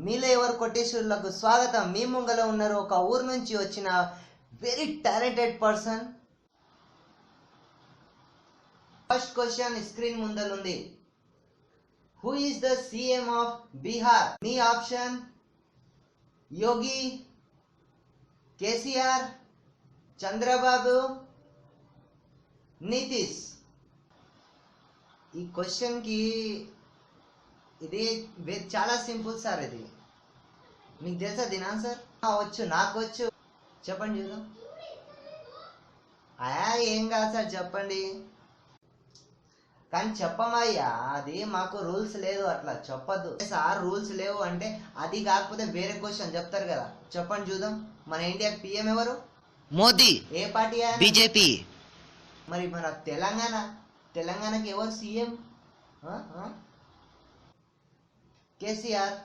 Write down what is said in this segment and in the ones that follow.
మీలో ఎవరు కోటేశ్వరులకు స్వాగతం. మీ ముంగలో ఉన్నారు ఒక ఊరు నుంచి వచ్చిన very talented person. First question screen ముందలుంది. Who is the CM of Bihar? మీ ఆప్షన్ యోగి, కేసీఆర్, చంద్రబాబు, నితీష్. ఈ క్వశ్చన్ కి ఇది చాలా సింపుల్ సార్. ఇది మీకు తెలుసా దీని ఆన్సర్? వచ్చు, నాకు వచ్చు. చెప్పండి చూద్దాం. ఏం కాదు సార్, చెప్పండి. కానీ చెప్పమయ్యా, అది మాకు రూల్స్ లేదు, అట్లా చెప్పద్దు సార్. రూల్స్ లేవు అంటే అది కాకపోతే వేరే క్వశ్చన్ చెప్తారు కదా. చెప్పండి చూద్దాం. మన ఇండియాకి పిఎం ఎవరు? మోదీ. ఏ పార్టీ? బీజేపీ. మరి మన తెలంగాణకి ఎవరు సీఎం? కేసీఆర్.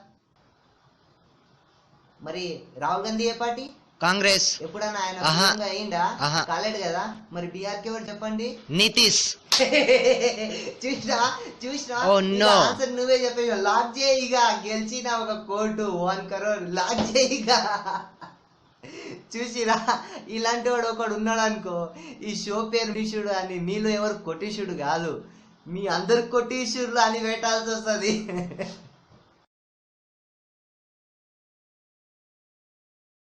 మరి రాహుల్ గాంధీ ఏ పార్టీ? కాంగ్రెస్. ఎప్పుడన్నా ఆయన అయిందా? కాలేడు కదా. మరి బీహార్ కి ఎవరు చెప్పండి? నితీష్. చూసినా ఆన్సర్ నువ్వే చెప్పేసి లాక్ చేయగా గెలిచిన ఒక కోటు 1 crore లాక్ చేయగా. చూసిరా, ఇలాంటి వాడు ఒకడు ఉన్నాడు అనుకో, ఈ షో పేరు కొటీషుడు అని. మీలో ఎవరు కొటీషుడు కాదు, మీ అందరు కొటీషుడులు అని పెట్టాల్సి వస్తుంది.